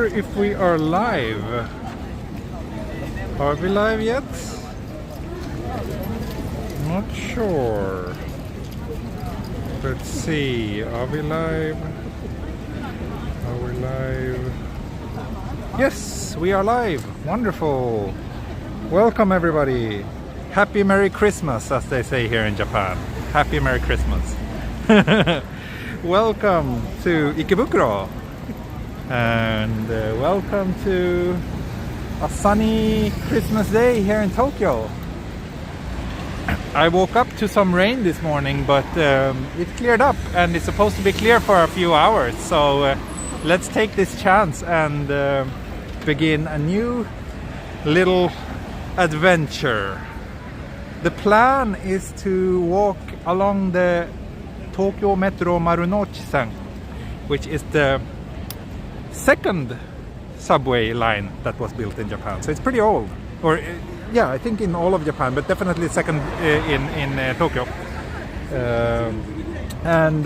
sure if we are live. Are we live yet? Not sure. Let's see. Are we live? Are we live? Yes, we are live. Wonderful. Welcome everybody. Happy Merry Christmas, as they say here in Japan. Happy Merry Christmas. Welcome to Ikebukuro. And welcome to a sunny Christmas day here in Tokyo. I woke up to some rain this morning, but it cleared up and it's supposed to be clear for a few hours. So let's take this chance and begin a new little adventure. The plan is to walk along the Tokyo Metro Marunouchi-san, which is the second subway line that was built in Japan. So it's pretty old. Or yeah, I think in all of Japan, but definitely second in Tokyo. And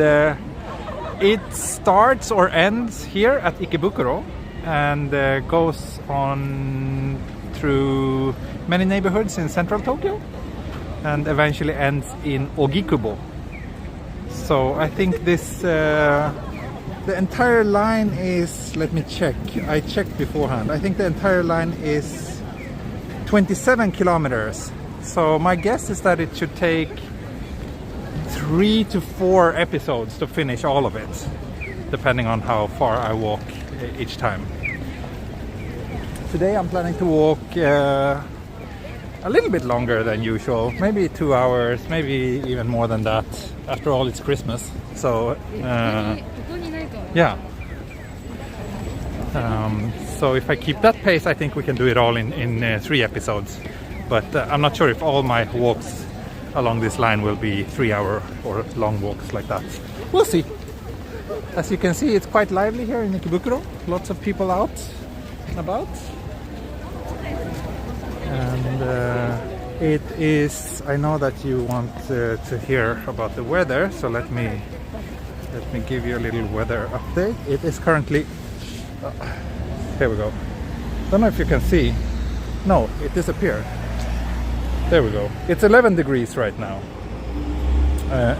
it starts or ends here at Ikebukuro and goes on through many neighborhoods in central Tokyo and eventually ends in Ogikubo. So I think this the entire line is, let me check, I checked beforehand, I think the entire line is 27 kilometers. So my guess is that it should take 3 to 4 episodes to finish all of it, depending on how far I walk each time. Today I'm planning to walk a little bit longer than usual, maybe 2 hours, maybe even more than that. After all, it's Christmas, so yeah. So if I keep that pace, I think we can do it all in 3 episodes. But I'm not sure if all my walks along this line will be 3-hour or long walks like that. We'll see. As you can see, it's quite lively here in Ikebukuro. Lots of people out and about. And it is, I know that you want to hear about the weather, so let me give you a little weather update. It is currently, here we go. Don't know if you can see. No, it disappeared. There we go. It's 11 degrees right now.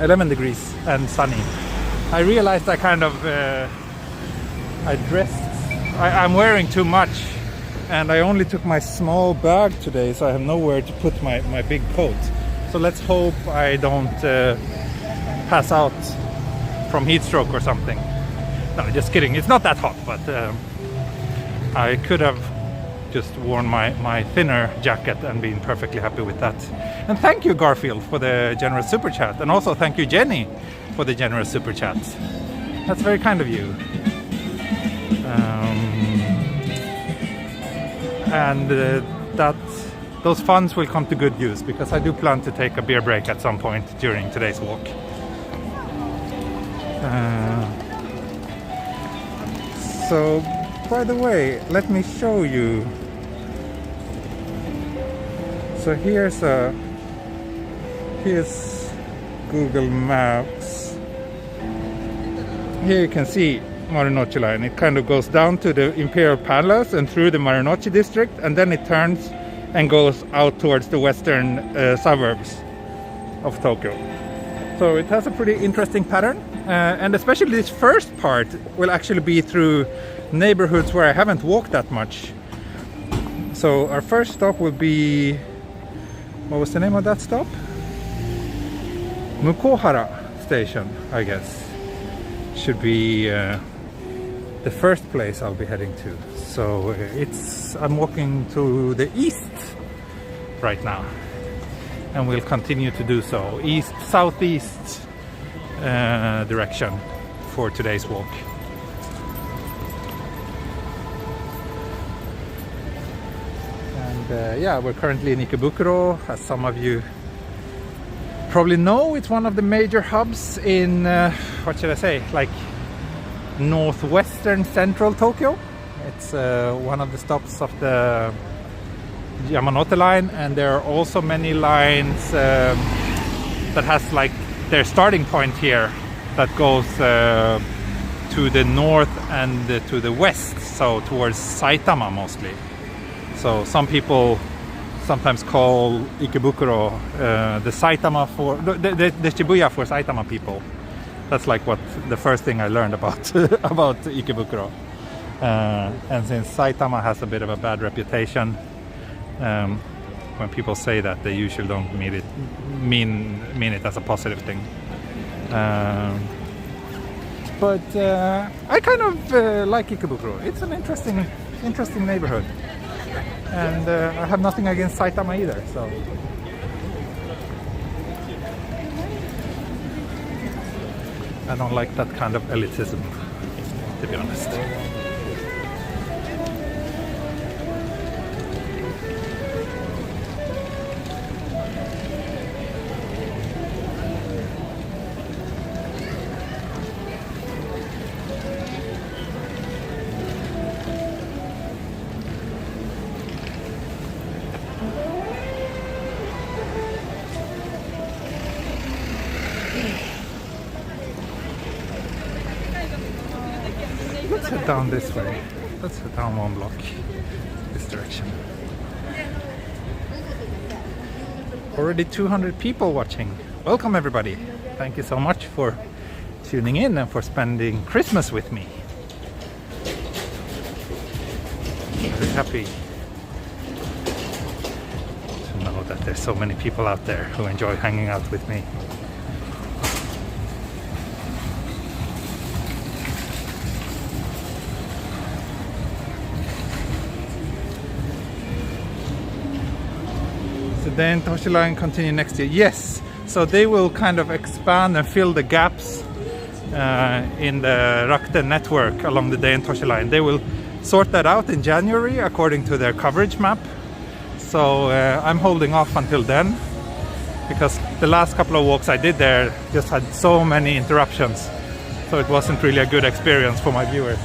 11 degrees and sunny. I realized I kind of, I'm wearing too much. And I only took my small bag today, so I have nowhere to put my big coat. So let's hope I don't pass out from heat stroke or something. No, just kidding. It's not that hot, but I could have just worn my thinner jacket and been perfectly happy with that. And thank you, Garfield, for the generous super chat. And also thank you, Jenny, for the generous super chat. That's very kind of you. And those funds will come to good use, because I do plan to take a beer break at some point during today's walk. So, by the way, let me show you. So here's Google Maps. Here you can see Marunouchi line. It kind of goes down to the Imperial Palace and through the Marunouchi district, and then it turns and goes out towards the western suburbs of Tokyo. So it has a pretty interesting pattern, and especially this first part will actually be through neighborhoods where I haven't walked that much. So our first stop will be, what was the name of that stop? Mukohara station, I guess. Should be the first place I'll be heading to. So I'm walking to the east right now, and we'll continue to do so, east southeast direction for today's walk. And yeah, we're currently in Ikebukuro. As some of you probably know, it's one of the major hubs in what should I say, like northwestern central Tokyo. It's one of the stops of the Yamanote line, and there are also many lines that has like their starting point here that goes to the north and to the west, so towards Saitama mostly. So some people sometimes call Ikebukuro the Saitama for the Shibuya for Saitama people. That's like what the first thing I learned about about Ikebukuro. And since Saitama has a bit of a bad reputation, when people say that, they usually don't mean it as a positive thing. But I kind of like Ikebukuro. It's an interesting neighborhood, and I have nothing against Saitama either. So I don't like that kind of elitism, to be honest. Let's head down this way. Let's head down one block this direction. Already 200 people watching. Welcome everybody. Thank you so much for tuning in and for spending Christmas with me. Very happy to know that there's so many people out there who enjoy hanging out with me. Then Toshi line continue next year. Yes, so they will kind of expand and fill the gaps in the Rakuten network along the Daen Toshi line. They will sort that out in January according to their coverage map. So I'm holding off until then, because the last couple of walks I did there just had so many interruptions. So it wasn't really a good experience for my viewers.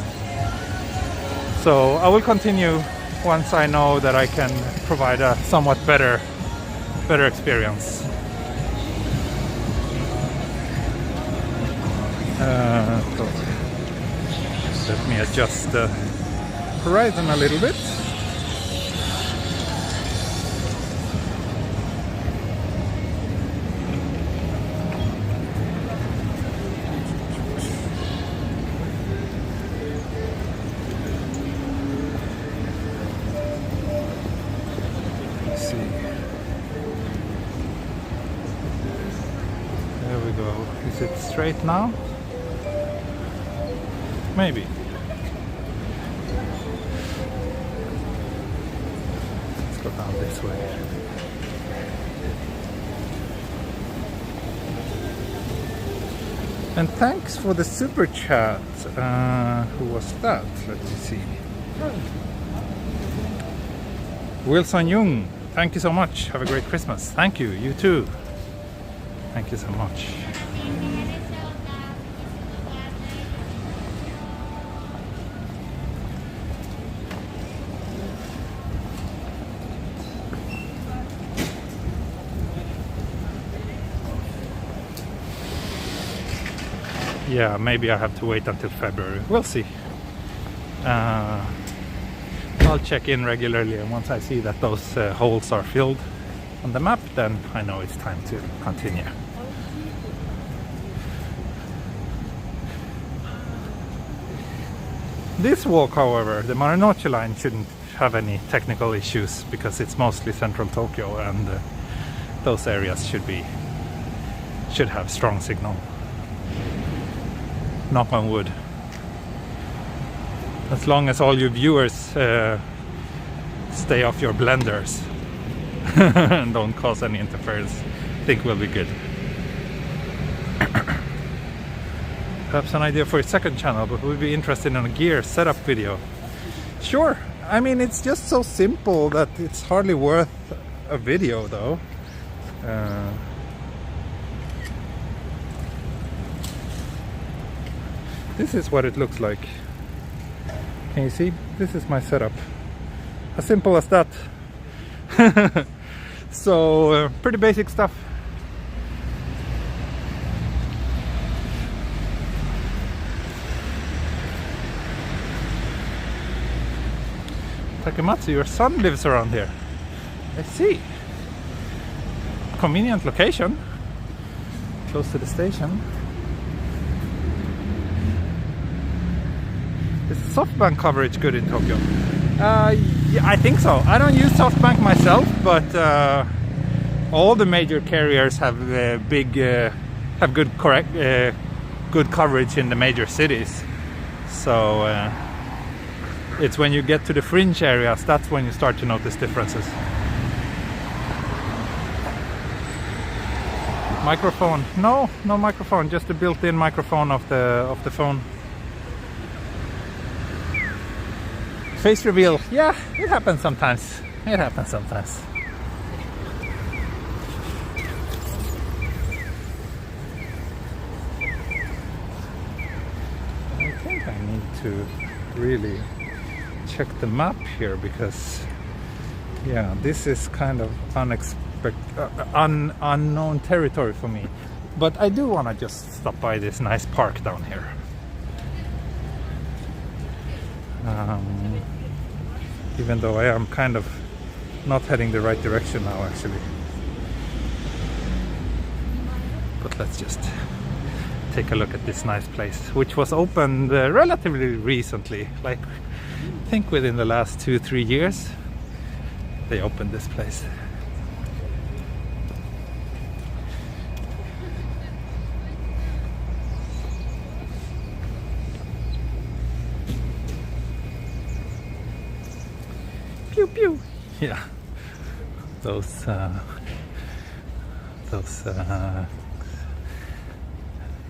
So I will continue once I know that I can provide a somewhat better experience. So let me adjust the horizon a little bit. Is it straight now? Maybe. Let's go down this way. And thanks for the super chat. Who was that? Let me see. Wilson Jung, thank you so much. Have a great Christmas. Thank you. You too. Thank you so much. Yeah, maybe I have to wait until February. We'll see. I'll check in regularly, and once I see that those holes are filled on the map, then I know it's time to continue. This walk, however, the Marunouchi line, shouldn't have any technical issues because it's mostly central Tokyo, and those areas should have strong signal. Knock on wood. As long as all your viewers stay off your blenders and don't cause any interference, I think we'll be good. Perhaps an idea for a second channel, but we'd be interested in a gear setup video. Sure. I mean, it's just so simple that it's hardly worth a video, though. This is what it looks like. Can you see? This is my setup. As simple as that. So, pretty basic stuff. Takematsu, your son lives around here. I see. Convenient location. Close to the station. Is SoftBank coverage good in Tokyo? Yeah, I think so. I don't use SoftBank myself, but all the major carriers have good coverage in the major cities. So it's when you get to the fringe areas that's when you start to notice differences. Microphone? No microphone. Just a built-in microphone of the phone. Face reveal, yeah, it happens sometimes. I think I need to really check the map here because, yeah, this is kind of unknown territory for me. But I do want to just stop by this nice park down here. Even though I am kind of not heading the right direction now, actually. But let's just take a look at this nice place, which was opened relatively recently, like I think within the last 2-3 years they opened this place. Pew pew. Yeah, those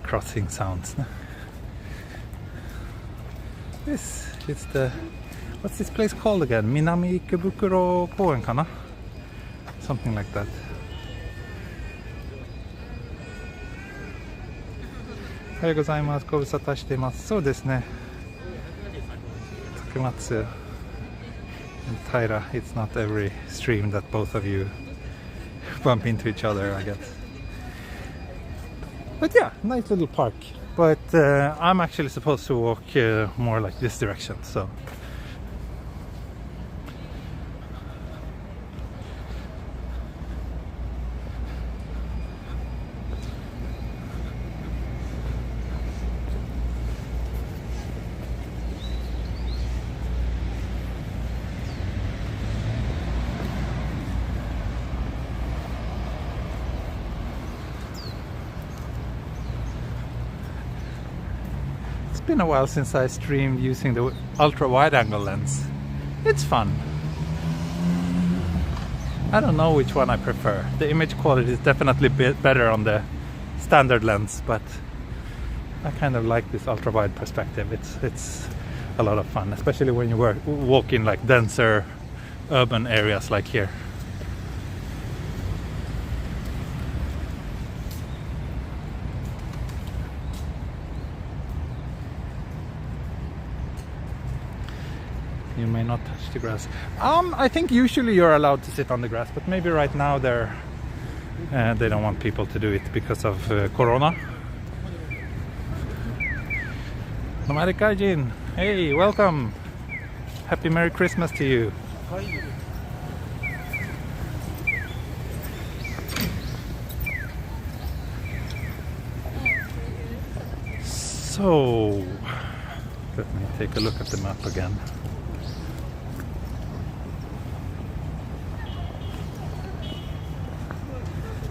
crossing sounds. This is the, what's this place called again? Minami Ikebukuro Koen kana? Something like that. Ohayou gozaimasu, gobusata shitemasu. そうですね。Takematsu and Taira, it's not every stream that both of you bump into each other, I guess. But yeah, nice little park. But I'm actually supposed to walk more like this direction, so. It's been a while since I streamed using the ultra wide angle lens. It's fun. I don't know which one I prefer. The image quality is definitely better on the standard lens, but I kind of like this ultra wide perspective. It's a lot of fun, especially when you walk in like denser urban areas like here. You may not touch the grass. I think usually you're allowed to sit on the grass, but maybe right now they don't want people to do it because of Corona. Nomadic Gaijin, hey, welcome. Happy Merry Christmas to you. So, let me take a look at the map again.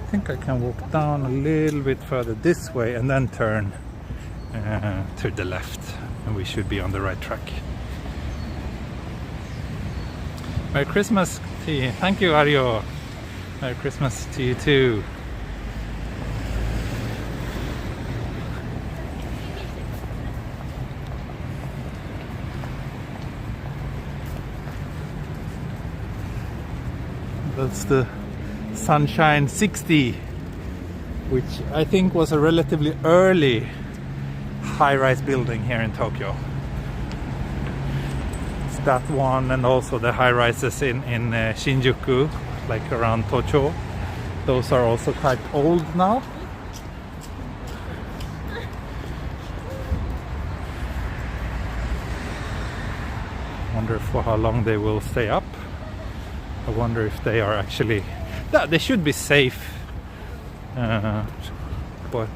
I think I can walk down a little bit further this way and then turn to the left, and we should be on the right track. Merry Christmas to you. Thank you, Ario. Merry Christmas to you too. That's the Sunshine 60, which I think was a relatively early high-rise building here in Tokyo. It's that one, and also the high-rises in Shinjuku, like around Tocho. Those are also quite old now. wonder for how long they will stay up. I wonder if they are actually... they should be safe. But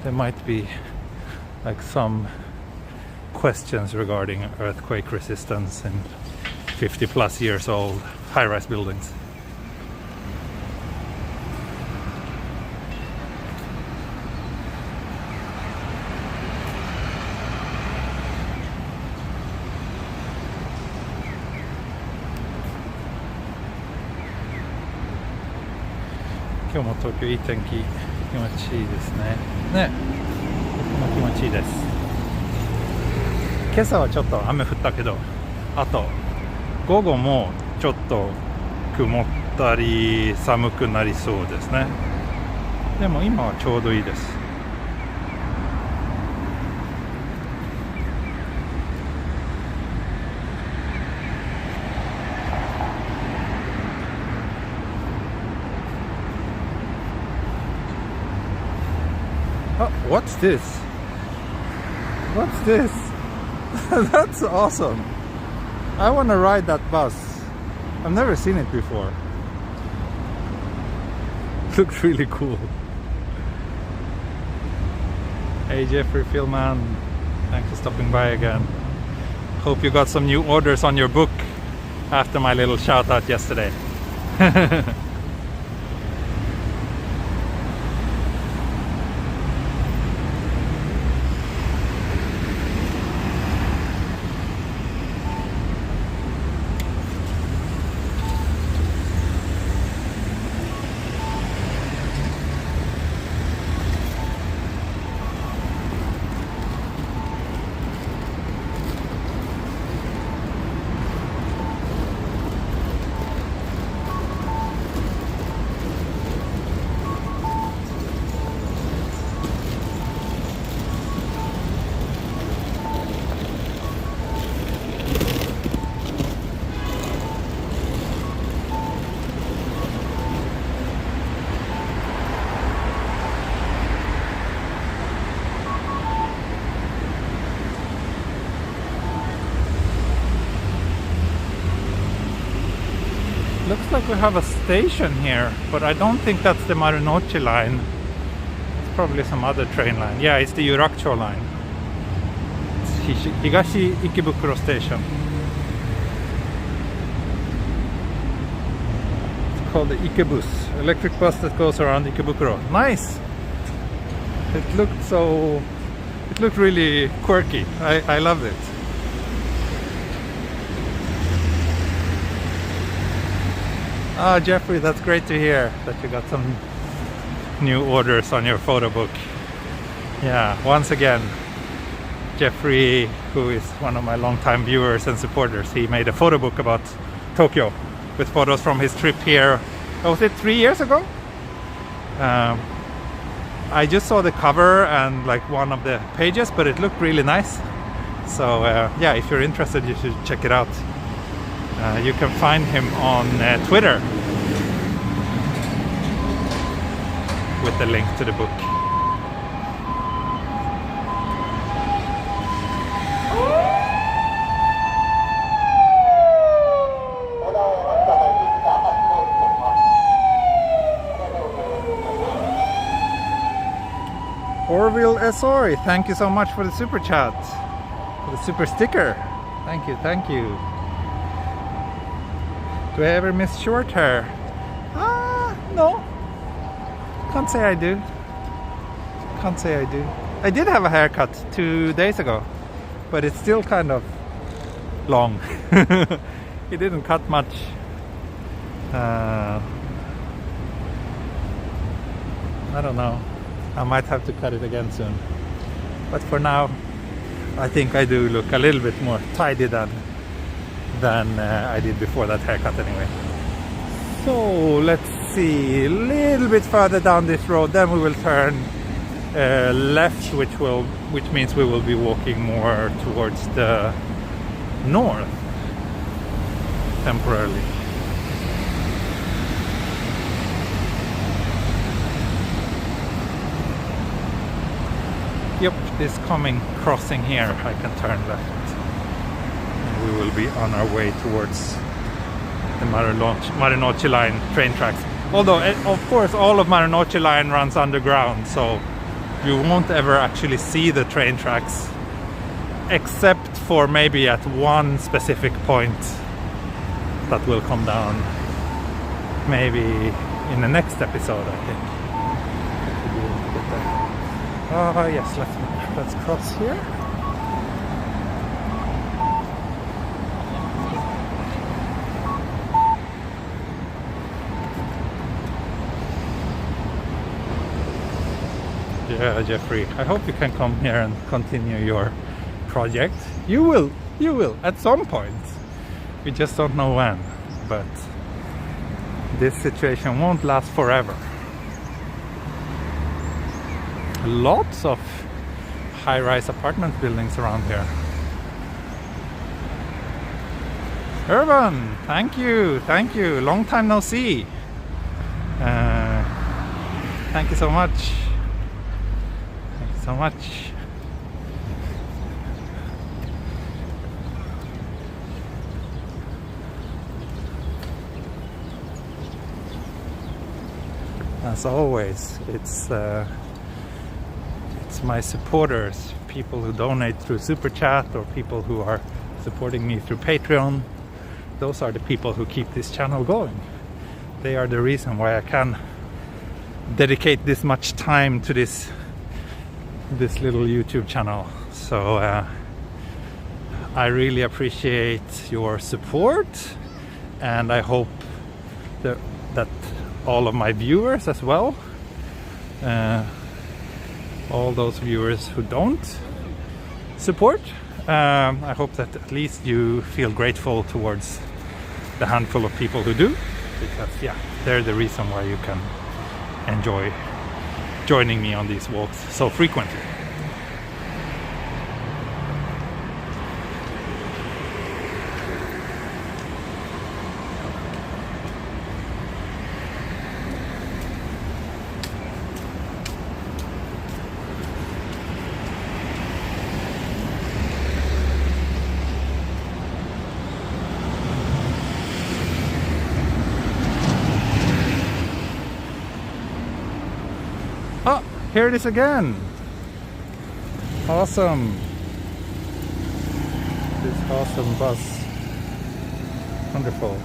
there might be like some questions regarding earthquake resistance in 50 plus years old high-rise buildings.今日も東京いい天気、気持ちいいですね。ね、とても気持ちいいです。今朝はちょっと雨降ったけど、あと午後もちょっと曇ったり寒くなりそうですね。でも今はちょうどいいです。What's this? What's this? That's awesome. I want to ride that bus. I've never seen it before. Looks really cool. Hey Jeffrey Philman, thanks for stopping by again. Hope you got some new orders on your book after my little shout out yesterday. Looks like we have a station here, but I don't think that's the Marunouchi line. It's probably some other train line. Yeah, it's the Yurakucho line. It's Higashi Ikebukuro station. It's called the Ikebus, electric bus that goes around Ikebukuro. Nice! It looked really quirky. I loved it. Ah, Jeffrey, that's great to hear that you got some new orders on your photo book. Yeah, once again, Jeffrey, who is one of my longtime viewers and supporters, he made a photo book about Tokyo with photos from his trip here. Was it 3 years ago? I just saw the cover and like one of the pages, but it looked really nice. So yeah, if you're interested, you should check it out. You can find him on Twitter with the link to the book. Orville Esori, thank you so much for the super chat, for the super sticker. Thank you, thank you. Do I ever miss short hair? No. Can't say I do. Can't say I do. I did have a haircut 2 days ago, but it's still kind of long. It didn't cut much. I don't know. I might have to cut it again soon. But for now, I think I do look a little bit more tidy than I did before that haircut anyway. So let's see, a little bit further down this road, then we will turn left, which means we will be walking more towards the north temporarily. Yep, this coming crossing here I can turn left. we will be on our way towards the Marunouchi line train tracks. Although, of course, all of Marunouchi line runs underground, so you won't ever actually see the train tracks, except for maybe at one specific point that will come down, maybe in the next episode, I think. Yes, let's cross here. Yeah, Jeffrey, I hope you can come here and continue your project. You will at some point. We just don't know when, but this situation won't last forever. Lots of high-rise apartment buildings around here. Urban, thank you, long time no see. Thank you so much. So much. As always, it's my supporters, people who donate through Super Chat or people who are supporting me through Patreon. Those are the people who keep this channel going. They are the reason why I can dedicate this much time to this little YouTube channel. So I really appreciate your support, and I hope that all of my viewers as well, all those viewers who don't support, I hope that at least you feel grateful towards the handful of people who do, because yeah, they're the reason why you can enjoy joining me on these walks so frequently. Oh, here it is again. Awesome. This awesome bus. Wonderful.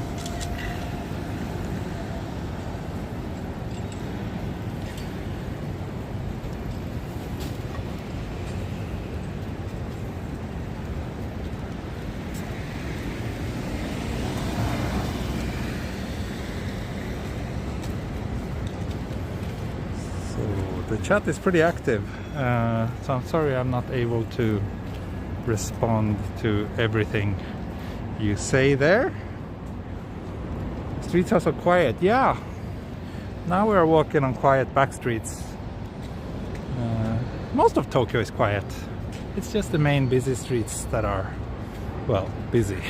The chat is pretty active, so I'm sorry I'm not able to respond to everything you say there. Streets are so quiet. Yeah, now we're walking on quiet back streets. Most of Tokyo is quiet. It's just the main busy streets that are, well, busy.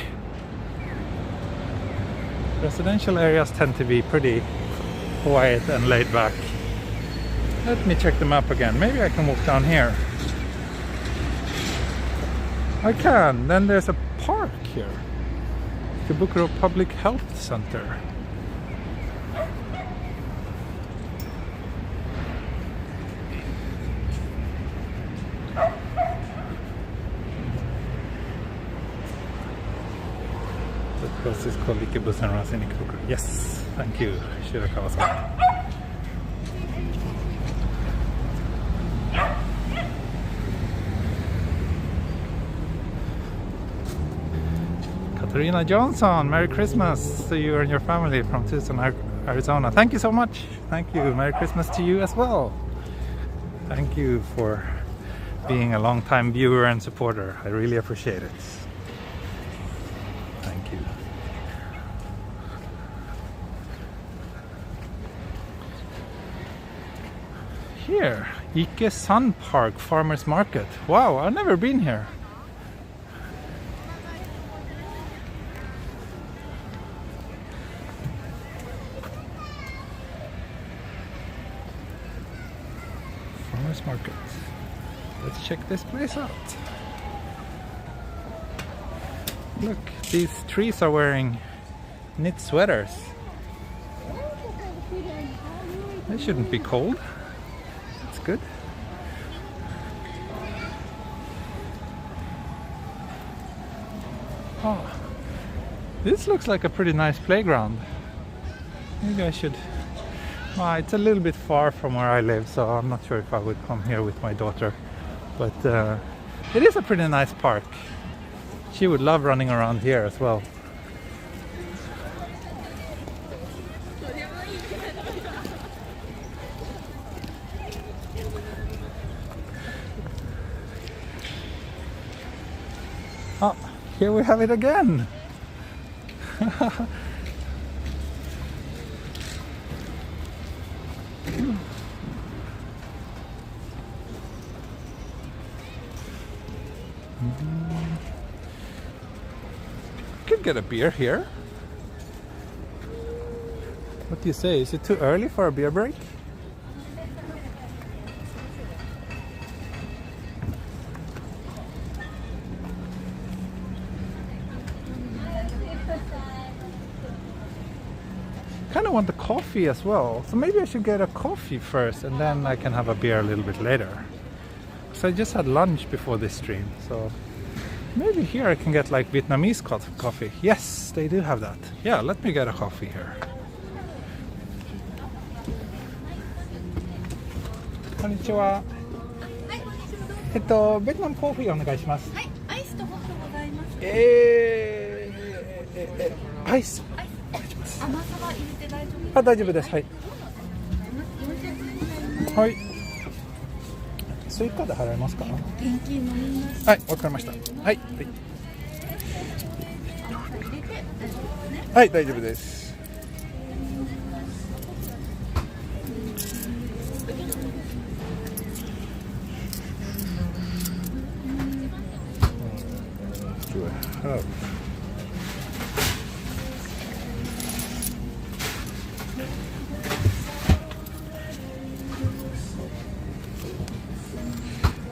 Residential areas tend to be pretty quiet and laid back. Let me check the map again. Maybe I can walk down here. I can. Then there's a park here. Ikebukuro Public Health Center. The bus is called Ikebukuro in Ikebukuro. Yes, thank you, Shirakawa-san. Serena Johnson, Merry Christmas to you and your family from Tucson, Arizona. Thank you so much. Thank you. Merry Christmas to you as well. Thank you for being a long-time viewer and supporter. I really appreciate it. Thank you. Here, Ike Sun Park Farmers Market. Wow, I've never been here. Market. Let's check this place out. Look, these trees are wearing knit sweaters. They shouldn't be cold. That's good. Oh, this looks like a pretty nice playground. Maybe I should... Well, it's a little bit far from where I live, so I'm not sure if I would come here with my daughter. But it is a pretty nice park. She would love running around here as well. Oh, here we have it again. Could get a beer here. What do you say? Is it too early for a beer break? Kind of want the coffee as well, so maybe I should get a coffee first and then I can have a beer a little bit later. So I just had lunch before this stream, so maybe here I can get like Vietnamese coffee. Yes, they do have that. Yeah, let me get a coffee here. Konnichiwa. ベトナムコーヒーお願いします。はい、アイスとホットございます。アイス。甘さは入れて大丈夫ですか？あ、大丈夫です。はい。はい。スイカで払えますか？現金飲みます。はい、わかりました。はい。はい、大丈夫です。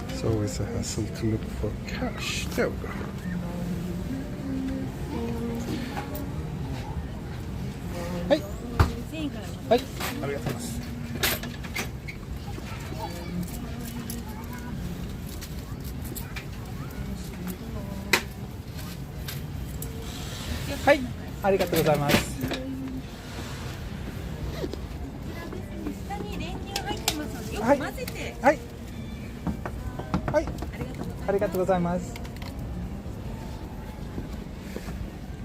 It's always a hassle to look for cash. There we go. Hey. Hey. ありがとうございます。はい、ありがとうございます。下に練乳入ってますので、よく混ぜて。はい。はい、ありがとうございます。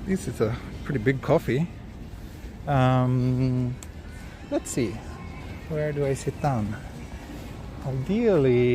This is a pretty big coffee. Let's see. Where do I sit down? Ideally